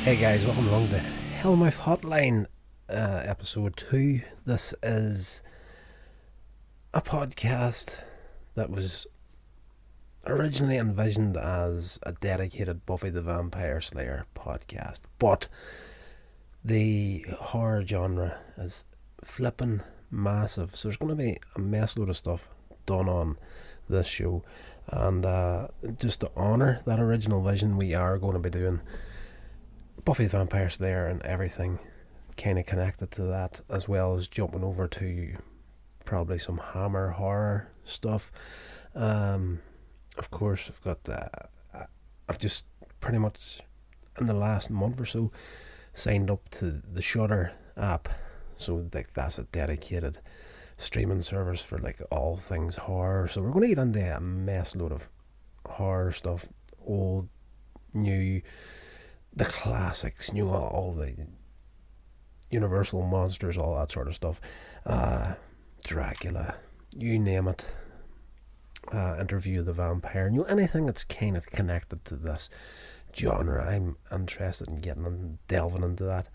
Hey guys, welcome along to Hellmouth Hotline, episode 2. This is a podcast that was originally envisioned as a dedicated Buffy the Vampire Slayer podcast, but the horror genre is flipping massive, so there's going to be a mess load of stuff done on this show, and just to honour that original vision, we are going to be doing Buffy the Vampire Slayer and everything kind of connected to that, as well as jumping over to probably some Hammer horror stuff. Of course, I've just pretty much in the last month or so signed up to the Shudder app, so like that's a dedicated streaming service for like all things horror. So we're going to get into a mess load of horror stuff, old, new, the classics, all the Universal monsters, all that sort of stuff, Dracula, you name it, Interview the Vampire, anything that's kind of connected to this genre. I'm interested in getting and delving into that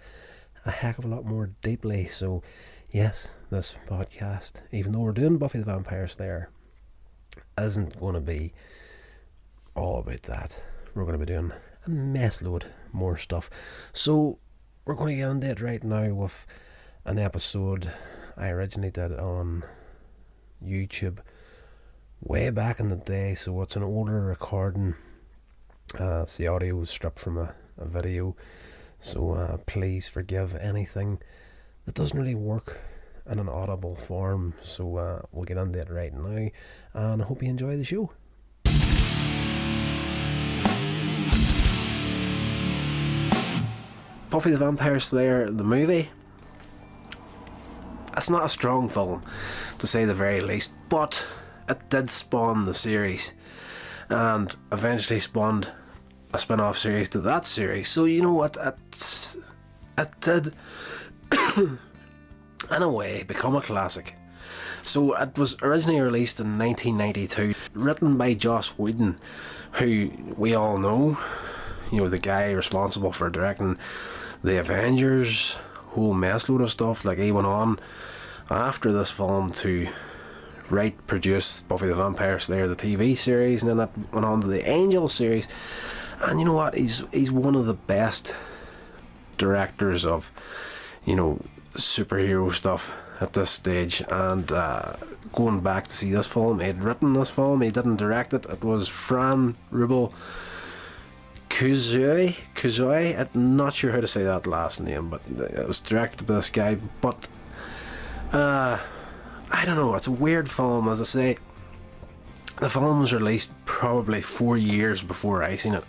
a heck of a lot more deeply. So yes, this podcast, even though we're doing Buffy the Vampire Slayer, isn't going to be all about that. We're going to be doing a mess load more stuff. So we're going to get into it right now with an episode I originally did on YouTube way back in the day. So it's an older recording. It's the audio was stripped from a video. So please forgive anything that doesn't really work in an audible form. So we'll get into it right now, and I hope you enjoy the show. Buffy the Vampire Slayer, the movie, it's not a strong film, to say the very least, but it did spawn the series, and eventually spawned a spin-off series to that series. So you know what, it did, in a way, become a classic. So it was originally released in 1992, written by Joss Whedon, who we all know, the guy responsible for directing the Avengers, whole mess load of stuff. Like, he went on after this film to write, produce Buffy the Vampire Slayer, the TV series, and then that went on to the Angel series. And you know what, he's one of the best directors of superhero stuff at this stage. And going back to see this film, he'd written this film, he didn't direct it. It was Fran Rubel Kuzoi, I'm not sure how to say that last name, but it was directed by this guy. But I don't know, it's a weird film. As I say, the film was released probably 4 years before I seen it,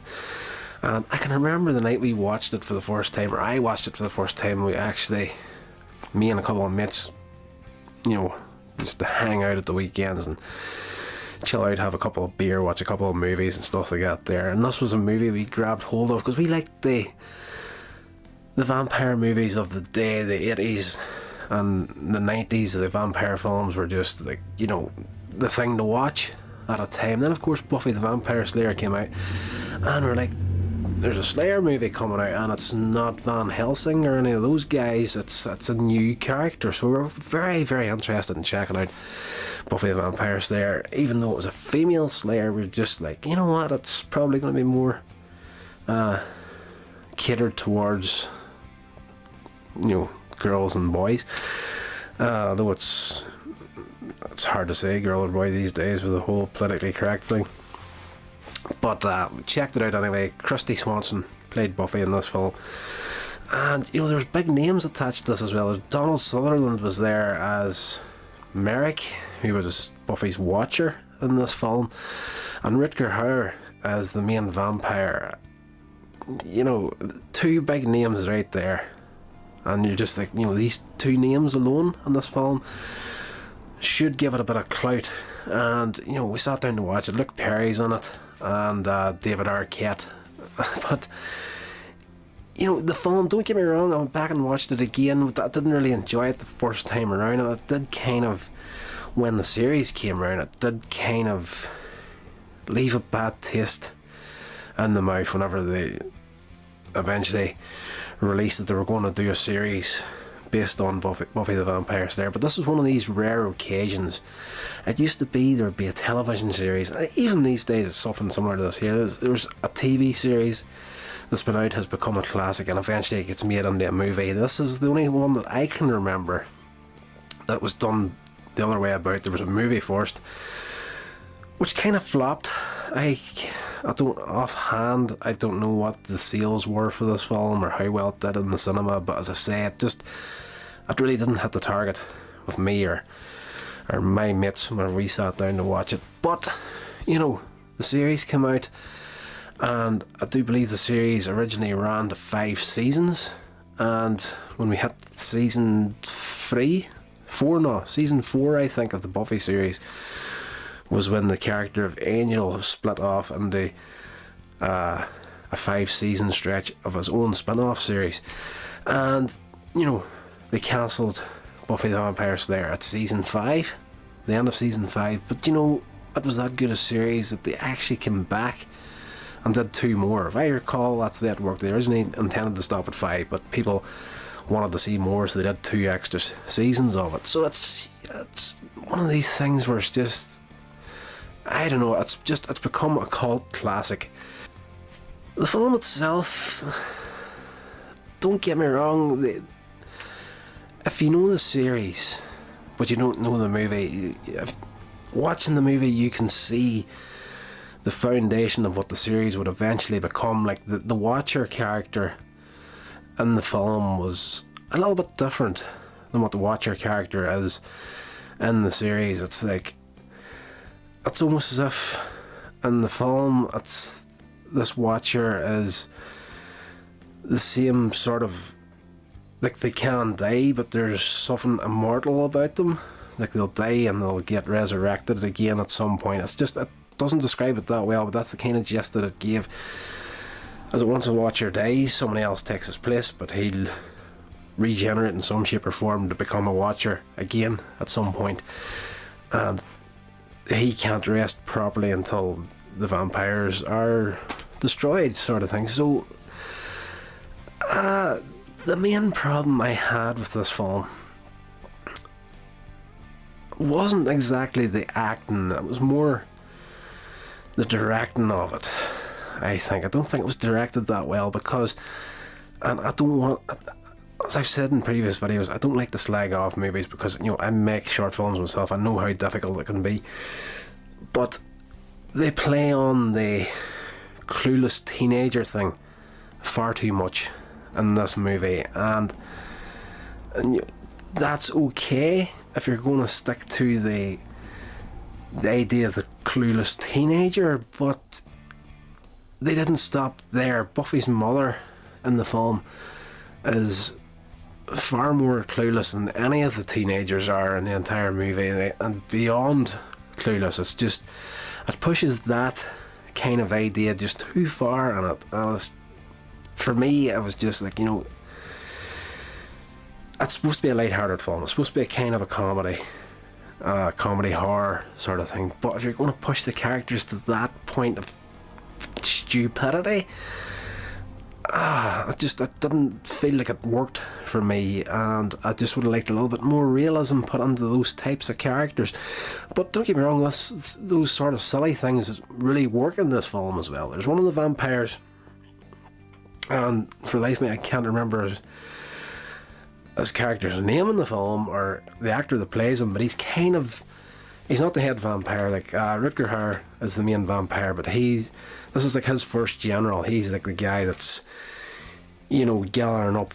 and I can remember the night we watched it for the first time, or I watched it for the first time. Me and a couple of mates, just to hang out at the weekends and chill out, have a couple of beer, watch a couple of movies and stuff like that there. And this was a movie we grabbed hold of because we liked the vampire movies of the day, the 80s and the 90s. The vampire films were just like, the thing to watch at a time. Then of course Buffy the Vampire Slayer came out, and we're like, there's a Slayer movie coming out, and it's not Van Helsing or any of those guys, it's a new character. So we were very, very interested in checking out Buffy the Vampire Slayer. Even though it was a female Slayer, we were just like, you know what, it's probably going to be more catered towards girls and boys, though it's hard to say girl or boy these days with the whole politically correct thing. But we checked it out anyway. Christy Swanson played Buffy in this film, and there's big names attached to this as well. Donald Sutherland was there as Merrick, who was Buffy's watcher in this film, and Rutger Hauer as the main vampire. Two big names right there, and you're just like, these two names alone in this film should give it a bit of clout. And we sat down to watch it. Luke Perry's in it, and David Arquette. But the film, don't get me wrong, I went back and watched it again. I didn't really enjoy it the first time around, and it did kind of, when the series came around, it did kind of leave a bad taste in the mouth whenever they eventually released that they were going to do a series based on Buffy the Vampire Slayer, but this was one of these rare occasions. It used to be there would be a television series, even these days it's something similar to this here. There's a TV series that's been out, has become a classic, and eventually it gets made into a movie. This is the only one that I can remember that was done the other way about. There was a movie first, which kind of flopped. I don't offhand, I don't know what the sales were for this film or how well it did in the cinema, but as I say, it really didn't hit the target with me or my mates when we sat down to watch it. But, you know, the series came out, and I do believe the series originally ran to 5 seasons, and when we hit season 4 I think of the Buffy series, was when the character of Angel split off into a 5-season stretch of his own spin-off series. And, you know, they cancelled Buffy the Vampire Slayer at season 5, the end of season 5. But, you know, it was that good a series that they actually came back and did 2 more. If I recall, that's the way it worked. They originally intended to stop at 5, but people wanted to see more, so they did 2 extra seasons of it. So it's one of these things where it's just, I don't know, it's become a cult classic. The film itself, don't get me wrong, if you know the series but you don't know the movie, watching the movie you can see the foundation of what the series would eventually become. Like the Watcher character in the film was a little bit different than what the Watcher character is in the series. It's like, it's almost as if in the film this Watcher is the same sort of, like, they can die, but there's something immortal about them. Like, they'll die and they'll get resurrected again at some point. It's just, it doesn't describe it that well, but that's the kind of gist that it gave. As it once a Watcher dies, somebody else takes his place, but he'll regenerate in some shape or form to become a Watcher again at some point. And he can't rest properly until the vampires are destroyed, sort of thing. So, the main problem I had with this film wasn't exactly the acting, it was more the directing of it. I don't think it was directed that well, because, and I don't want, as I've said in previous videos, I don't like to slag off movies because, you know, I make short films myself. I know how difficult it can be, but they play on the clueless teenager thing far too much in this movie, and that's okay if you're going to stick to the idea of the clueless teenager, but they didn't stop there. Buffy's mother in the film is far more clueless than any of the teenagers are in the entire movie, and beyond clueless. It's just, it pushes that kind of idea just too far, and for me, it was just like, you know, it's supposed to be a light-hearted film. It's supposed to be a kind of a comedy horror sort of thing. But if you're going to push the characters to that point of stupidity, it didn't feel like it worked for me, and I just would have liked a little bit more realism put into those types of characters. But don't get me wrong, those sort of silly things really work in this film as well. There's one of the vampires, and for life of me I can't remember his character's name in the film, or the actor that plays him, but he's not the head vampire. Like, Rutger Hauer is the main vampire, but this is like his first general. He's like the guy that's, you know, gathering up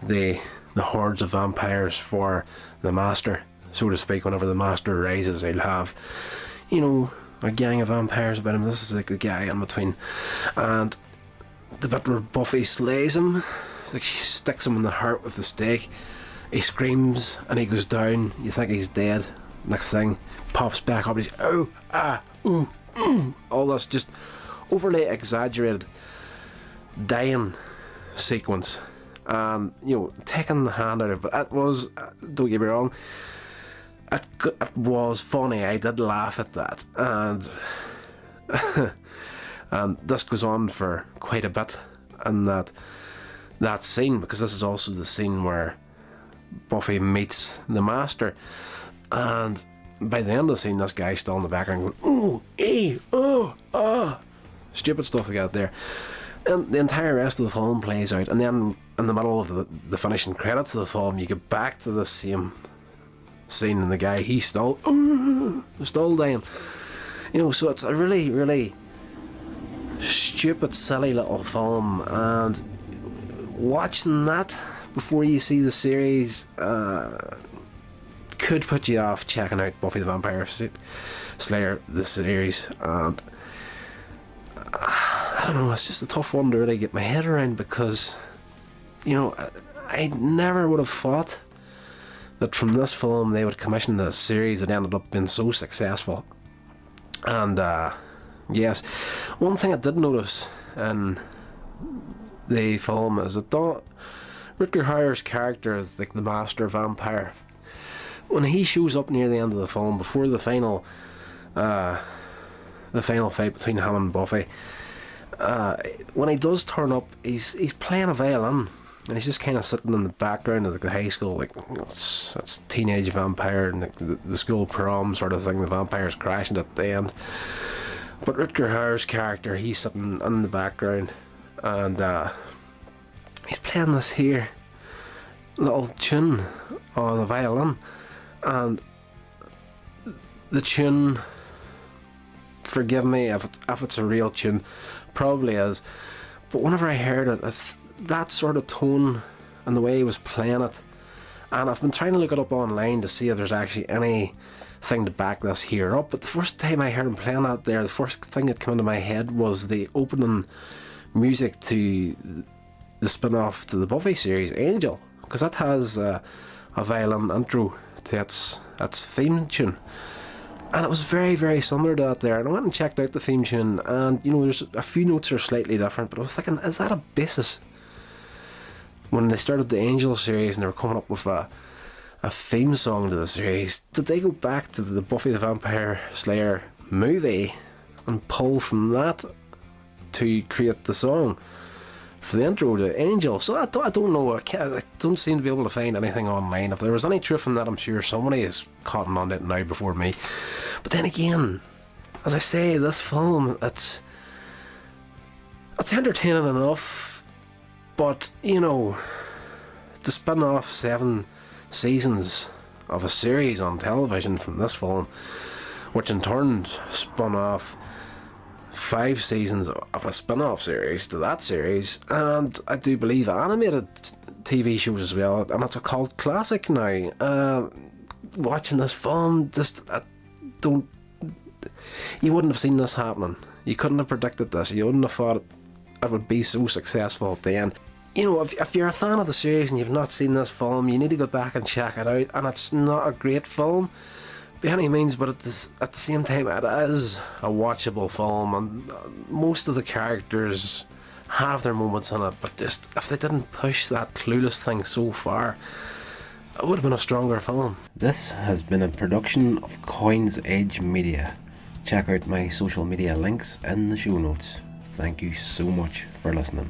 the hordes of vampires for the Master, so to speak. Whenever the Master rises, he'll have, you know, a gang of vampires about him. This is like the guy in between. And the bit where Buffy slays him, like, she sticks him in the heart with the stake, he screams and he goes down, you think he's dead, next thing, pops back up and he's, oh, ah, ooh, all this just overly exaggerated dying sequence, and, you know, taking the hand out of it. It was, don't get me wrong, it was funny. I did laugh at that, and and this goes on for quite a bit. in that scene, because this is also the scene where Buffy meets the Master, and by the end of the scene, this guy's still in the background going, ooh, ee, oh, ah, stupid stuff like that there. And the entire rest of the film plays out, and then in the middle of the finishing credits of the film, you get back to the same scene, and the guy, he's still dying. You know, so it's a really, really stupid, silly little film, and watching that before you see the series could put you off checking out Buffy the Vampire Slayer, the series. And I don't know, it's just a tough one to really get my head around, because, you know, I never would have thought that from this film they would commission a series that ended up being so successful. And yes, one thing I did notice in the film is that Rutger Hauer's character, like the Master Vampire, when he shows up near the end of the film, before the final fight between him and Buffy, when he does turn up, he's playing a violin, and he's just kind of sitting in the background of the high school, like, you know, it's teenage vampire and the school prom sort of thing. The vampire's crashing at the end, but Rutger Hauer's character, he's sitting in the background, and he's playing this here little tune on the violin, and the tune, forgive me if it's a real tune, probably is, but whenever I heard it, it's that sort of tone and the way he was playing it. And I've been trying to look it up online to see if there's actually anything to back this here up, but the first time I heard him playing that there, the first thing that came into my head was the opening music to the spin-off to the Buffy series, Angel, because that has a violin intro to its theme tune. And it was very, very similar to that there. And I went and checked out the theme tune, and, you know, there's a few notes are slightly different, but I was thinking, is that a basis? When they started the Angel series and they were coming up with a theme song to the series, did they go back to the Buffy the Vampire Slayer movie and pull from that to create the song for the intro to Angel? So I don't know. I don't seem to be able to find anything online. If there was any truth in that, I'm sure somebody is cotton on it now before me. But then again, as I say, this film, it's entertaining enough, but, you know, to spin off 7 seasons of a series on television from this film, which in turn spun off 5 seasons of a spin-off series to that series, and I do believe animated TV shows as well, and it's a cult classic now. Watching this film, you wouldn't have seen this happening. You couldn't have predicted this. You wouldn't have thought it would be so successful at the end. You know, if you're a fan of the series and you've not seen this film, you need to go back and check it out. And it's not a great film by any means, but at the same time, it is a watchable film, and most of the characters have their moments in it, but just, if they didn't push that Clueless thing so far, it would have been a stronger film. This has been a production of Coins Edge Media. Check out my social media links in the show notes. Thank you so much for listening.